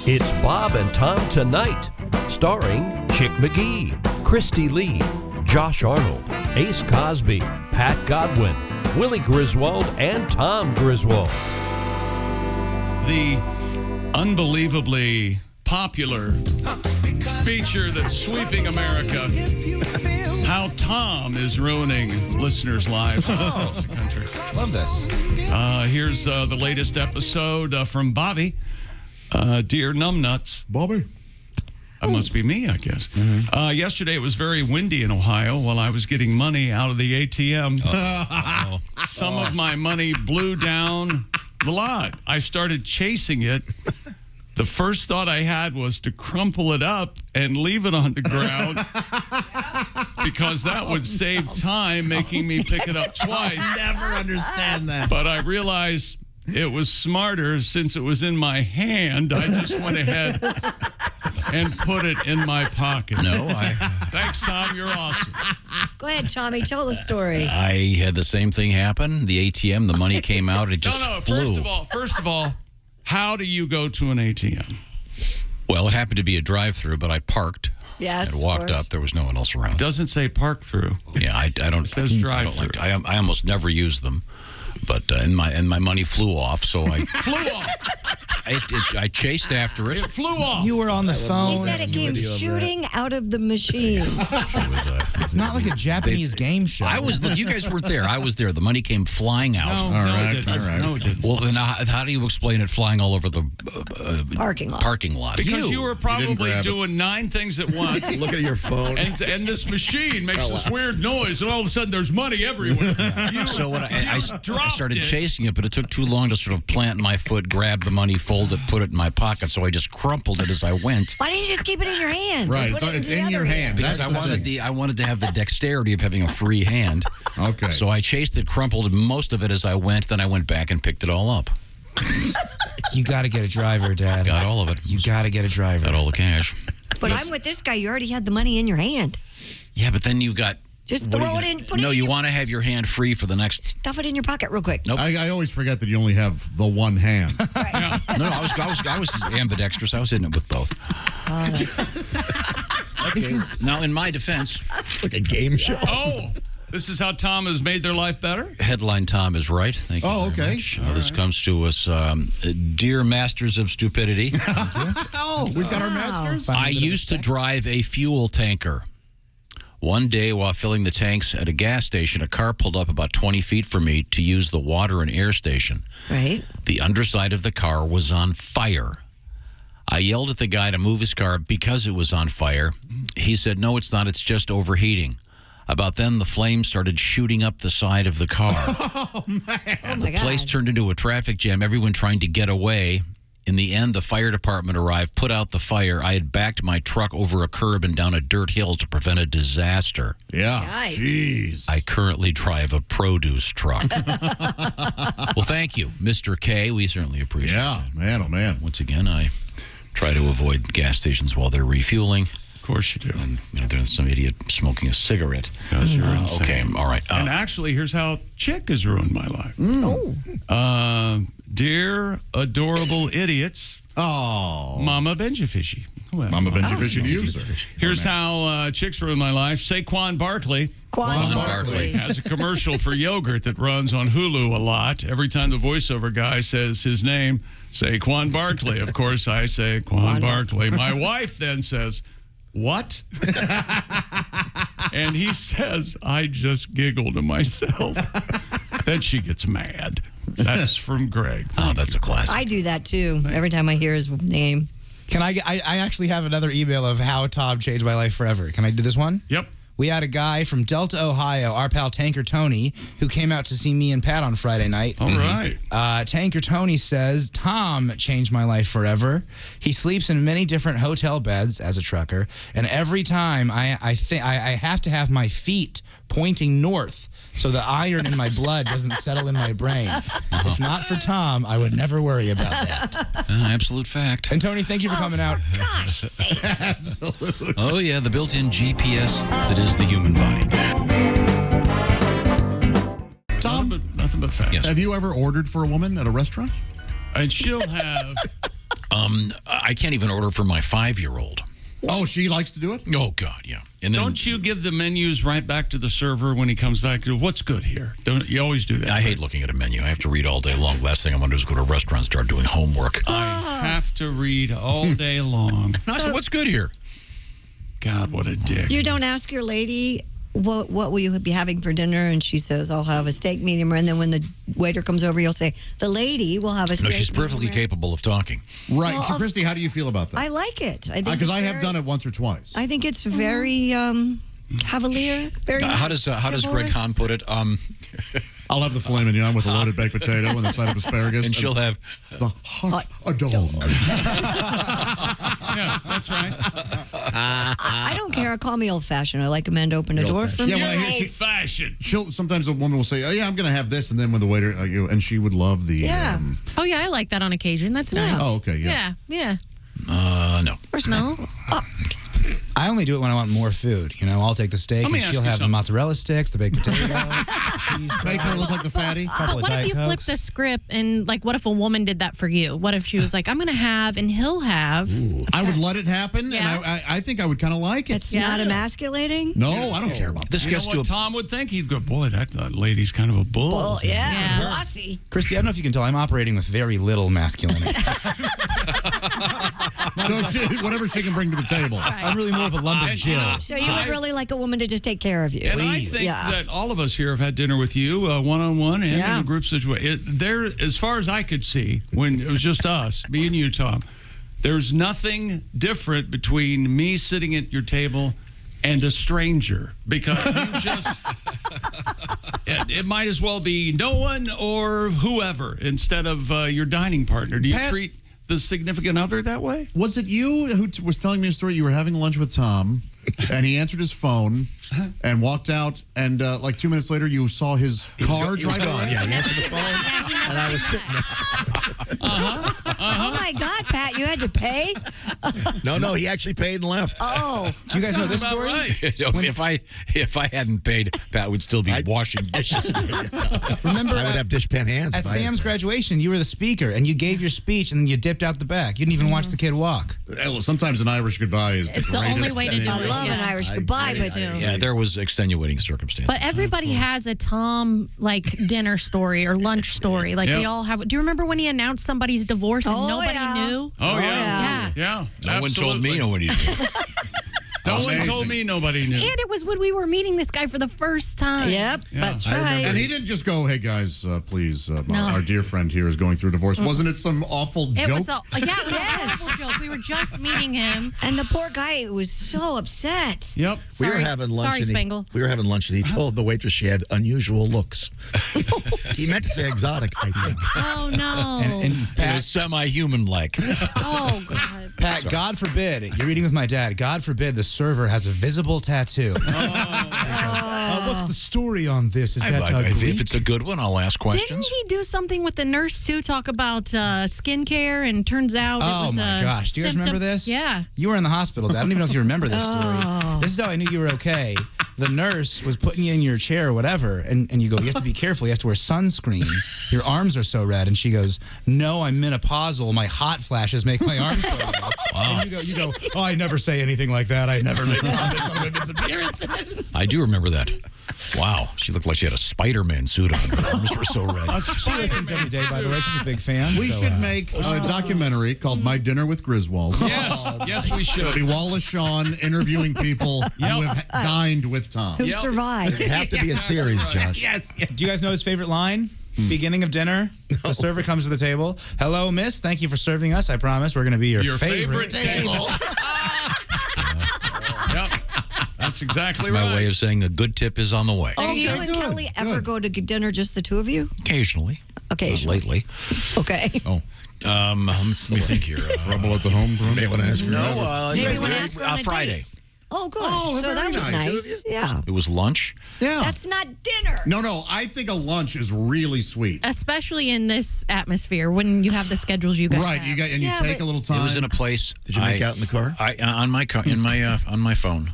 It's Bob and Tom Tonight, starring Chick McGee, Christy Lee, Josh Arnold, Ace Cosby, Pat Godwin, Willie Griswold, and Tom Griswold. The unbelievably popular feature that's sweeping America. How Tom is ruining listeners' lives across the country. Love this. Here's the latest episode from Bobby. Dear Numbnuts. Bobby. That must be me, I guess. Mm-hmm. Yesterday, it was very windy in Ohio while I was getting money out of the ATM. Some of my money blew down the lot. I started chasing it. The first thought I had was to crumple it up and leave it on the ground because that would save time making me pick it up twice. I'll never understand that. But I realized it was smarter since it was in my hand. I just went ahead and put it in my pocket. Thanks, Tom. You're awesome. Go ahead, Tommy. Tell the story. I had the same thing happen. The ATM, the money came out. It just flew. First of all, how do you go to an ATM? Well, it happened to be a drive-through, but I parked. Yes, and walked up. There was no one else around. It doesn't say park through. Yeah, I don't. It says drive-through. I almost never use them, but and my money flew off. So I flew off. I chased after it. It flew off. You were on the phone. He said it came shooting out of the machine. It's not like a Japanese game show. You guys weren't there. I was there. The money came flying out. No, all right. No, it didn't. Well, then how do you explain it flying all over the Parking lot. Because you were probably doing 9 things at once. Look at your phone. And this machine makes this weird noise, and all of a sudden there's money everywhere. So when I started chasing it, but it took too long to sort of plant my foot, grab the money, fold it, put it in my pocket. So I just crumpled it as I went. Why didn't you just keep it in your hand? Right, It's in your hand. Because I wanted to have the dexterity of having a free hand. Okay. So I chased it, crumpled most of it as I went. Then I went back and picked it all up. You got to get a driver, Dad. Got all of it. You got to get a driver. Got all the cash. But I'm with this guy. You already had the money in your hand. Yeah, but then you've got... Just throw it in. No, you want to have your hand free for the next... Stuff it in your pocket real quick. Nope. I always forget that you only have the one hand. Right. No, I was ambidextrous. I was hitting it with both. Now, in my defense... Like a game show. Oh, this is how Tom has made their life better? Headline Tom is right. Thank you very okay. much. This comes to us, dear masters of stupidity. Oh, we've got our masters? I used to drive a fuel tanker. One day, while filling the tanks at a gas station, a car pulled up about 20 feet from me to use the water and air station. Right. The underside of the car was on fire. I yelled at the guy to move his car because it was on fire. He said, no, it's not. It's just overheating. About then, the flames started shooting up the side of the car. Oh, man. Oh, my The God. place turned into a traffic jam, everyone trying to get away. In the end, the fire department arrived, put out the fire. I had backed my truck over a curb and down a dirt hill to prevent a disaster. Yeah. Yikes. Jeez. I currently drive a produce truck. Well, thank you, Mr. K. We certainly appreciate it. Man, oh, man. Once again, I try to avoid gas stations while they're refueling. Of course you do. And there's some idiot smoking a cigarette. Because you're insane. Okay, all right. And actually, here's how Chick has ruined my life. Oh. Dear adorable idiots, Mama Benjifishy. Well, Mama Benjifishy to you, sir. Here's how Chick's ruined my life. Saquon Barkley Quan Barkley. has a commercial for yogurt that runs on Hulu a lot. Every time the voiceover guy says his name, Saquon Barkley. Of course, I say Quan Barkley. My wife then says, what? And he says, I just giggled to myself. Then she gets mad. That's from Greg. Oh, that's a classic. I do that too. Every time I hear his name. Can I actually have another email of how Tom changed my life forever. Can I do this one? Yep. We had a guy from Delta, Ohio, our pal Tanker Tony, who came out to see me and Pat on Friday night. All right. Tanker Tony says, Tom changed my life forever. He sleeps in many different hotel beds as a trucker, and every time I have to have my feet pointing north so the iron in my blood doesn't settle in my brain. If not for Tom, I would never worry about that. Absolute fact. And Tony, thank you for coming out. Gosh, sakes. Absolutely. Oh, yeah, the built-in GPS that is the human body. Tom, Nothing but facts. Yes. have you ever ordered for a woman at a restaurant? And she'll have I can't even order for my 5-year-old. Oh, she likes to do it? Oh, God, yeah. And then, Don't you give the menus right back to the server when he comes back? What's good here? Don't you always do that? I hate looking at a menu. I have to read all day long. Last thing I want to do is go to a restaurant and start doing homework. I have to read all day long. No, so what's good here? God, what a dick. You don't ask your lady what will you be having for dinner, and she says, I'll have a steak medium rare. And then when the waiter comes over, you'll say, the lady will have a steak No, she's perfectly medium rare. capable of talking. Right. Well, Christy, how do you feel about that? I like it. I think Because it's I have very- done it once or twice. I think it's very cavalier. Very How does Greg Hahn put it? I'll have the filet mignon with a loaded baked potato and the side of asparagus. And she'll have the hot adult. Yeah, that's right. I don't care. Call me old-fashioned. I like a man to open a door for me. Yeah, when I hear Old fashioned. sometimes a woman will say, "Oh yeah, I'm going to have this," and then when the waiter, and she would love the. Yeah. Oh, yeah, I like that on occasion. That's nice. Oh, okay, yeah. Yeah. no. Of course No. I only do it when I want more food. I'll take the steak Let me and ask she'll you have the something. mozzarella sticks, the baked potato, cheese, Make her look like the fatty. couple of What if Diet you flip Cokes. the script and, like, what if a woman did that for you? What if she was like, I'm going to have and he'll have. I would let it happen, Yeah. and I think I would kind of like it. It's not emasculating. No, I don't care about that. This You know gets to what a Tom would think? He'd go, boy, that lady's kind of a bull. Well, yeah, Yeah. bossy. Christy, I don't know if you can tell, I'm operating with very little masculinity. So whatever she can bring to the table. I'm really more of a lumberjill. So you would really like a woman to just take care of you. And I think Yeah. that all of us here have had dinner with you, one-on-one and Yeah. in a group situation. There, as far as I could see, when it was just us, me and you, Tom, there's nothing different between me sitting at your table and a stranger, because you just... It might as well be no one or whoever instead of your dining partner. Do you Pat- treat the significant other that way? Was it you who was telling me a story? You were having lunch with Tom, and he answered his phone and walked out, and like 2 minutes later, you saw his car drive on. Yeah, he answered the phone, and I was sitting there. Oh my God, Pat, you had to pay? No, he actually paid and left. Oh, Do you guys know this Sounds about story? right. if I hadn't paid, Pat would still be washing dishes. Remember I would have dishpan hands. at if I had- Sam's graduation, you were the speaker, and you gave your speech, and then you dipped out the back. You didn't even watch the kid walk. Well, sometimes an Irish goodbye is It's the greatest only way to thing. do I it. love an Yeah. Irish goodbye, but Yeah, there was extenuating circumstances. But everybody has a Tom, like, dinner story or lunch story. Like, Yep. they all have. Do you remember when he announced somebody's divorce and Oh, nobody yeah. knew? Oh, yeah. Yeah. no one told me, absolutely. nobody did. No one Amazing. told me, nobody knew. And it was when we were meeting this guy for the first time. Yep, that's right. And he didn't just go, "Hey guys, please, No. our dear friend here is going through a divorce." Wasn't it some awful It joke? was a, yeah, it was Yes. a horrible joke. We were just meeting him. And the poor guy was so upset. Yep. We were Sorry. having lunch. Sorry, and Spangle. We were having lunch, and he told the waitress she had unusual looks. He meant to say exotic, I think. Oh, no. And It Pat, was semi-human like. Oh, God. Pat, God forbid, you're eating with my dad. God forbid the server has a visible tattoo. What's the story on this? Is that if Greek? it's a good one, I'll ask Didn't questions. he do something with the nurse, too? Talk about skincare, and turns out it Oh was my a gosh! Do you guys symptom- remember this? Yeah. You were in the hospital. Dad. I don't even know if you remember this story. This is how I knew you were okay. The nurse was putting you in your chair or whatever, and you go, "You have to be careful. You have to wear sunscreen. Your arms are so red." And she goes, "No, I'm menopausal. My hot flashes make my arms so red." And you go, "Oh, I never say anything like that. I never make comments on women's appearances." I do remember that. Wow, she looked like she had a Spider-Man suit on. Her arms were so red. She listens every day, by the way. She's a big fan. We so, should make a documentary called "My Dinner with Griswold." Yes, we It'll should. be Wallace Shawn interviewing people who have dined with Tom. Who survived? It'd have to be a series, Josh. Yes. Do you guys know his favorite line? Beginning of dinner, the server comes to the table. "Hello, miss. Thank you for serving us. I promise we're going to be your favorite table. Yep. That's exactly My right. way of saying a good tip is on the way. Do you and good, Kelly ever go to dinner, just the two of you? Occasionally. Occasionally. Lately. Okay. Let me think here. Trouble at the home. You may want to ask her. Maybe you want to ask her on a Friday. date. Oh, good. Oh, so that very was nice. nice. Yeah. It was lunch. Yeah. That's not dinner. No. I think a lunch is really sweet. Especially in this atmosphere when you have the schedules you guys Right. have. You got and you Yeah, take but- a little time. It was in a place. Did you make out in the car? On my phone.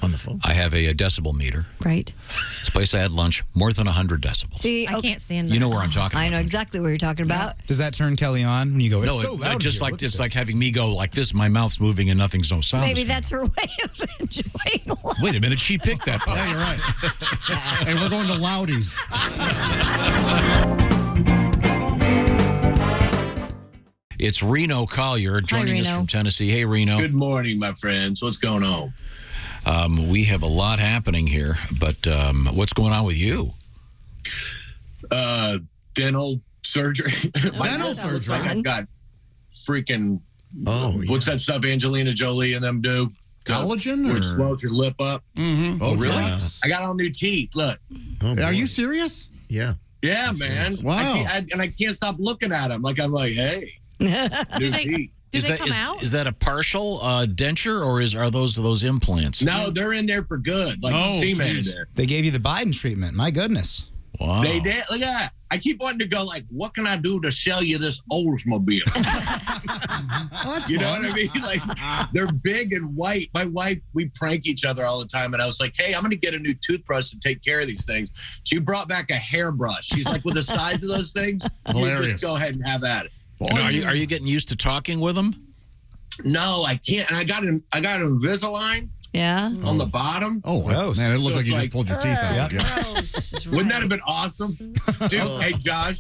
On the phone. I have a decibel meter. Right. This place I had lunch, more than 100 decibels. See, I can't stand that. You know where I'm talking about. I know exactly what you're talking about. Does that turn Kelly on when you go, it's No, so loud just here. like Look at just this." like having me go like this, my mouth's moving and nothing's no sound. Maybe is that's her way of enjoying life. Wait a minute, she picked that. Yeah, you're right. Hey, we're going to Loudies. It's Reno Collier joining us Reno. from Tennessee. Hey, Reno. Good morning, my friends. What's going on? We have a lot happening here, but what's going on with you? Dental surgery. Dental sounds surgery. fun. I've got freaking, Oh, what's that stuff Angelina Jolie and them do? Collagen? Where it Or? swells your lip up. Oh, really? I got all new teeth. Look. Oh, Are boy. you serious? Yeah. Yeah, man. Wow. I can't stop looking at them. I'm like, hey, new they- teeth. Do Is they that come out? is that a partial denture or are those implants? No, they're in there for good. Like Oh, cement in geez. there. They gave you the Biden treatment. My goodness. Wow. They did. Look at that. I keep wanting to go like, what can I do to sell you this Oldsmobile? Oh, that's You know fun. what I mean? Like they're big and white. My wife, we prank each other all the time, and I was like, "Hey, I'm going to get a new toothbrush to take care of these things." She brought back a hairbrush. She's like, "With the size of those things, you Hilarious. just go ahead and have at it." And are you getting used to talking with them? No, I can't. And I got an Invisalign Yeah. on the bottom. Oh, Gross. man, it looked So like you it's just pulled your teeth out. Yeah. Gross. Wouldn't that have been awesome? Dude, hey, Josh,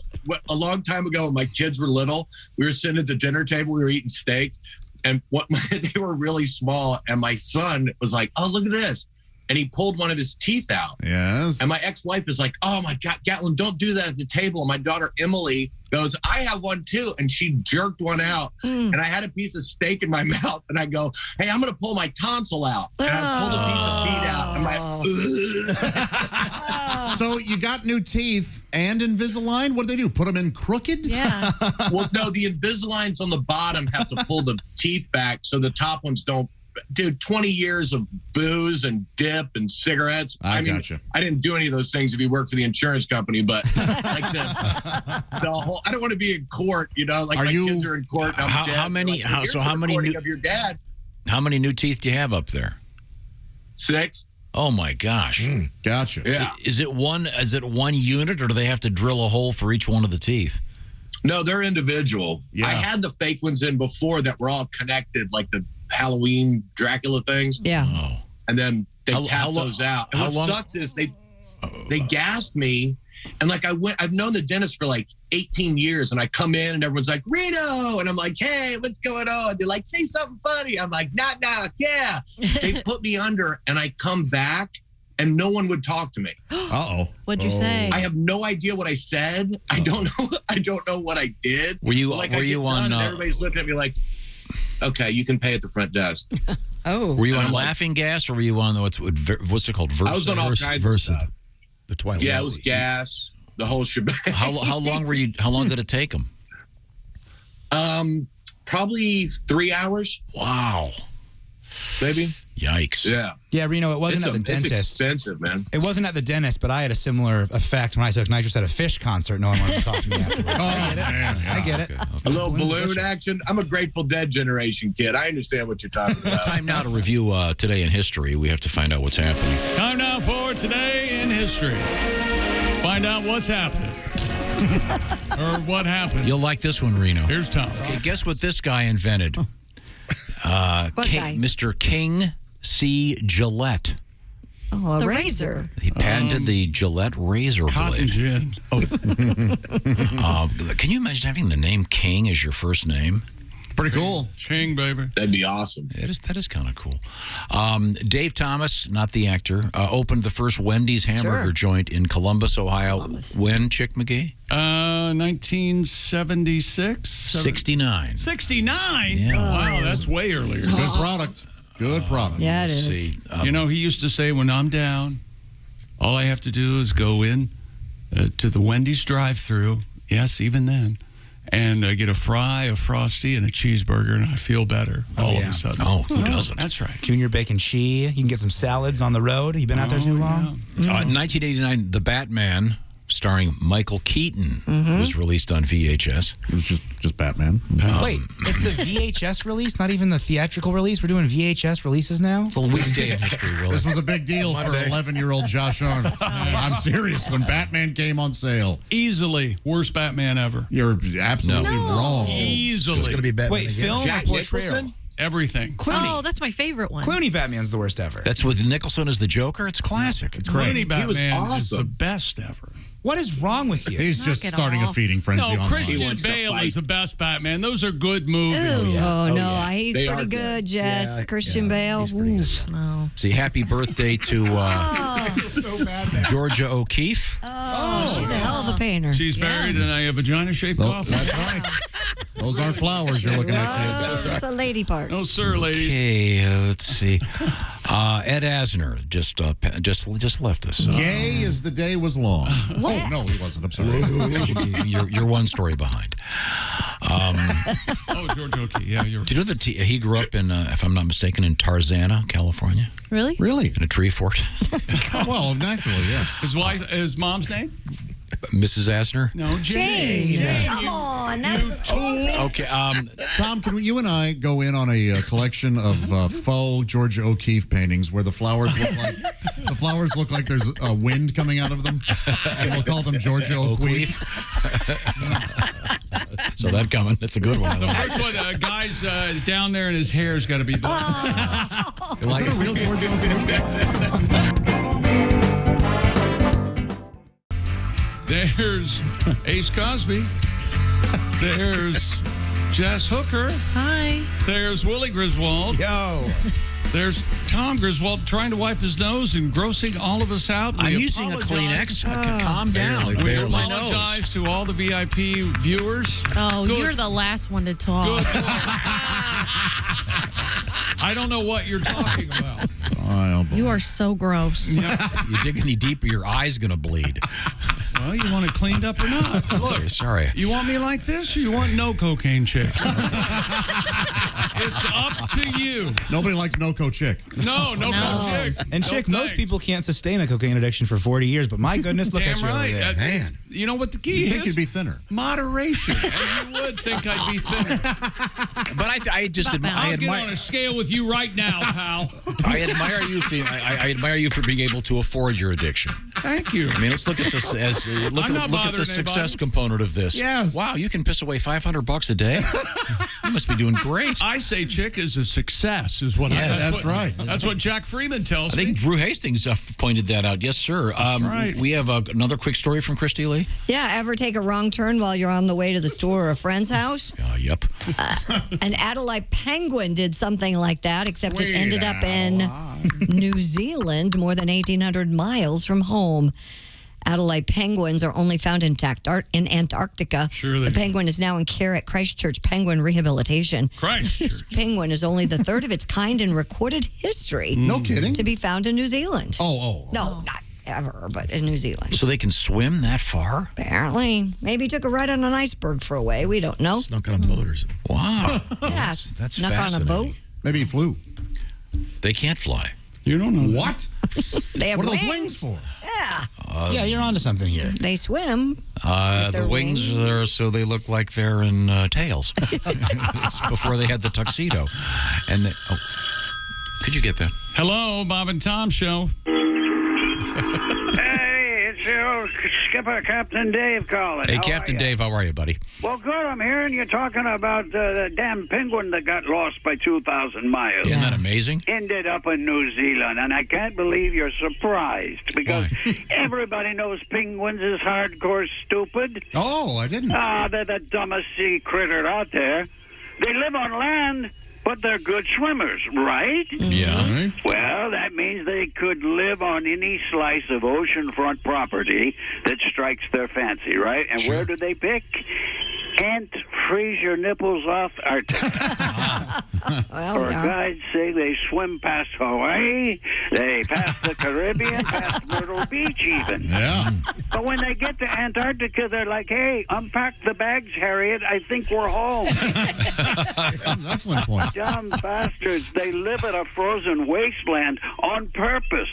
a long time ago when my kids were little, we were sitting at the dinner table, we were eating steak, and they were really small, and my son was like, oh, look at this. And he pulled one of his teeth out. Yes. And my ex-wife is like, oh, my God, Gatlin, don't do that at the table. And my daughter, Emily, goes, I have one, too. And she jerked one out. And I had a piece of steak in my mouth. And I go, hey, I'm going to pull my tonsil out. And I pulled a piece of meat out. And So you got new teeth and Invisalign? What do they do? Put them in crooked? Yeah. well, no, the Invisaligns on the bottom have to pull the teeth back so the top ones don't. Dude, 20 years of booze and dip and cigarettes. I mean, gotcha. I didn't do any of those things if you worked for the insurance company, but like the whole, I don't want to be in court, you know, like Are my you- kids are in court. And I'm How- dead. how many- They're how- Here's so the how many recording new- of your dad? How many new teeth do you have up there? 6. Oh my gosh. Gotcha. Yeah. Is it one unit or do they have to drill a hole for each one of the teeth? No, they're individual. Yeah. I had the fake ones in before that were all connected, like the Halloween Dracula things. Yeah. Oh. And then they How tapped lo- those out. And how what long- sucks is they gassed me. And like I've known the dentist for like 18 years, and I come in and everyone's like, Reno, and I'm like, hey, what's going on? They're like, say something funny. I'm like, knock, knock, yeah. They put me under, and I come back, and no one would talk to me. Uh-oh. What'd you say? I have no idea what I said. I don't know. I don't know what I did. Were you Like, were I get you done, on and everybody's looking at me like, okay, you can pay at the front desk. Oh. were you on I'm like- laughing gas or were you on what's it called? I was on all kinds of stuff. The Twilight. Yeah, it was gas, the whole shebang. How long were you? How long did it take them? Probably 3 hours, Wow. maybe. Yikes. Yeah. Yeah, Reno, it wasn't at the It's dentist. expensive, man. It wasn't at the dentist, but I had a similar effect when I took nitrous at a Fish concert. No one wanted to talk to me afterwards. I get it. A little balloon action. I'm a Grateful Dead generation kid. I understand what you're talking about. Time now to review today in history. We have to find out what's happening. Time now for Today in History. Find out what's happening. Or what happened. You'll like this one, Reno. Here's Tom. Okay, guess what this guy invented? What guy? Mr. King C. Gillette. Oh, a The razor. He patented the Gillette razor Cotton blade. gin. Can you imagine having the name King as your first name? Pretty cool. Ching, baby. That'd be awesome. That is kind of cool. Dave Thomas, not the actor, opened the first Wendy's hamburger Sure. joint in Columbus, Ohio. Columbus. When, Chick McGee? 1976? 69. 69? Yeah. Wow, that's way earlier. Good product. Good product. Yeah, it Let's is. see. You know, he used to say, when I'm down, all I have to do is go in to the Wendy's drive-thru. Yes, even then. And I get a fry, a Frosty, and a cheeseburger, and I feel better all of yeah. a sudden. Oh, who doesn't? That's right. Junior bacon cheese. You can get some salads on the road. You been out there too long? 1989, The Batman starring Michael Keaton, was released on VHS. It was just Batman. Wait, it's the VHS release, not even the theatrical release? We're doing VHS releases now? It's a weekday in history, Willie. This was a big deal for 11-year-old Josh Arnold. I'm serious. When Batman came on sale, Easily worst Batman ever. you're absolutely wrong. Easily. It's going to be Batman Wait, again. film or Jack portrayal? Nicholson? Everything. Clooney. Oh, that's my favorite one. Clooney Batman's the worst ever. That's with Nicholson as the Joker. It's classic. Clooney Batman was is the awesome. best ever. What is wrong with you? He's just Knock it starting a off. feeding frenzy No, online. Christian wants to Bale fight. is the best Batman. Those are good movies. Oh, no, yeah. he's They pretty are good, Jess. Yeah, Christian yeah, Bale. he's pretty good. Oof. No. See, happy birthday to Georgia O'Keeffe. Oh, she's a hell of a painter. She's buried in a vagina-shaped Oh, coffin. that's right. Those aren't flowers you're looking at, kids. It's a lady part. No, sir, ladies. Okay, let's see. Ed Asner just left us. Gay as the day was long. Oh, no, he wasn't. I'm sorry. You're one story behind. Oh, George O'Keeffe. Yeah, you're Do you know that he grew up in, if I'm not mistaken, in Tarzana, California, Really? Really? in a tree fort? Well, naturally, yeah. his mom's name? Mrs. Asner? No, Jane. Come on. That's Okay. Tom, can you and I go in on a collection of faux George O'Keeffe paintings where the flowers look like there's a wind coming out of them, and we'll call them Georgia O'Keeffe. So that coming. That's a good one. The first one, guy's down there and his hair's got to be done. Is that a real Georgia O'Keeffe? There's Ace Cosby. There's Jess Hooker. Hi. There's Willie Griswold. Yo. There's Tom Griswold trying to wipe his nose and grossing all of us out. I'm We using a apologize. Kleenex. Calm down. We Barely my nose. apologize to all the VIP viewers. Oh, Good. you're the last one to talk. Good. I don't know what you're talking about. Oh, boy. You are so gross. You dig any deeper, your eye's going to bleed. Well, you want it cleaned up or not? Look, Okay, sorry. you want me like this or you want no cocaine chick? It's up to you. Nobody likes No-Co Chick. No cocaine chick. And No Chick, most thanks. people can't sustain a cocaine addiction for 40 years, but my goodness, look Damn at you right. over there. Man. You know what the key You think is? you'd be thinner. Moderation. And you would think I'd be thinner. But I just About that. I I'll get on admire a scale with you right now, pal. I admire you. I admire you for being able to afford your addiction. Thank you. I mean, let's look at this as look I'm not at the bothering success anybody. component of this. Yes. Wow, you can piss away $500 a day. You must be doing great. I say chick is a success, is what Yes. That's right. That's what Jack Freeman tells I me. think Drew Hastings pointed that out. Yes, sir. right. We have another quick story from Christy Lee. Yeah, ever take a wrong turn while you're on the way to the store or a friend's house? Yep. An Adelaide penguin did something like that, except it ended up in New Zealand, more than 1,800 miles from home. Adelaide penguins are only found in Antarctica. Sure they the do. penguin is now in care at Christchurch Penguin Rehabilitation. This Christchurch. penguin is only the third of its kind in recorded history No kidding. to be found in New Zealand. Oh. No, not ever, but in New Zealand. So they can swim that far? Apparently. Maybe took a ride on an iceberg for a way. We don't know. Snuck on a boat or something. Wow. Yeah, that's snuck on a fascinating. boat. Maybe he flew. They can't fly. You don't know. What? They have What are those wings for? Yeah, Yeah, you're onto something here. they swim. The their wings wings. are so they look like they're in tails. It's before they had the tuxedo. And could you get that? Hello, Bob and Tom show. Hey, it's your skipper, Captain Dave, calling. Hey, How Captain are ya? Dave, how are you, buddy? Well, good. I'm hearing you talking about the damn penguin that got lost by 2,000 miles. Isn't that amazing? Ended up in New Zealand, and I can't believe you're surprised because everybody knows penguins is hardcore stupid. Oh, I didn't. They're the dumbest sea critter out there. They live on land, but they're good swimmers, right? Yeah. All right. Well, that means they could live on any slice of oceanfront property that strikes their fancy, right? And Sure. where do they pick? can't freeze your nipples off Arctic. For God's sake, they swim past Hawaii, they pass the Caribbean, past Myrtle Beach even. Yeah. But when they get to Antarctica, they're like, hey, unpack the bags, Harriet. I think we're home. Excellent point. Dumb bastards. They live at a frozen wasteland on purpose.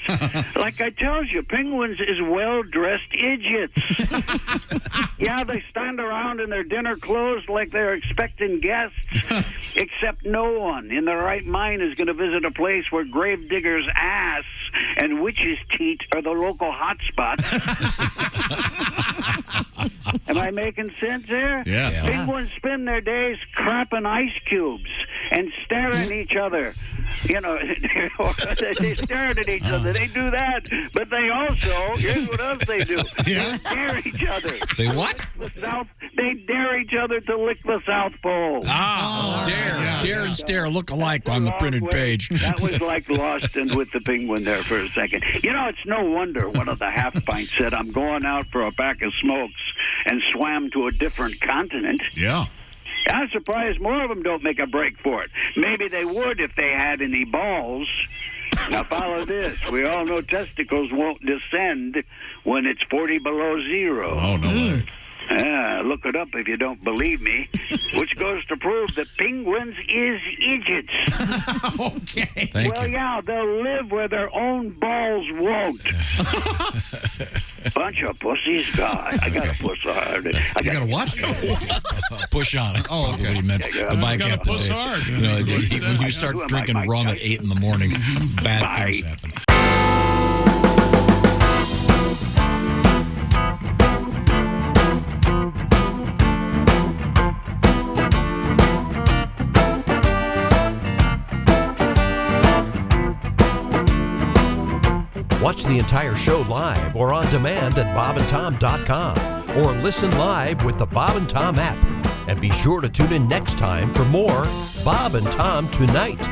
Like I tells you, penguins is well-dressed idiots. Yeah, they stand around in their dinner clothes like they're expecting guests, except no one in their right mind is going to visit a place where gravedigger's ass and witch's teat are the local hotspots. Am I making sense here? Yes. Penguins spend their days crapping ice cubes and staring at each other. You know, they stare at each other. They do that. But they also, here's what else they do. Yeah. They dare each other. They what? They dare each other to lick the South Pole. Dare and stare look alike on the printed page. That was like Lost and with the penguin there for a second. You know, it's no wonder one of the half-pints said, I'm going out for a pack of smokes, and swam to a different continent. Yeah. I'm surprised more of them don't make a break for it. Maybe they would if they had any balls. Now follow this. We all know testicles won't descend when it's 40 below zero. Oh, no way. Look it up if you don't believe me. Which goes to prove that penguins is idiots. Okay. Thank you. Yeah, they'll live where their own balls won't. Bunch of pussies. God, I got a puss hard. You got a what? Push on. It's probably what he meant. The mic Gotta up push today. hard. You know, when you start drinking rum at 8 in the morning, bad things happen. Watch the entire show live or on demand at bobandtom.com or listen live with the Bob and Tom app. And be sure to tune in next time for more Bob and Tom Tonight.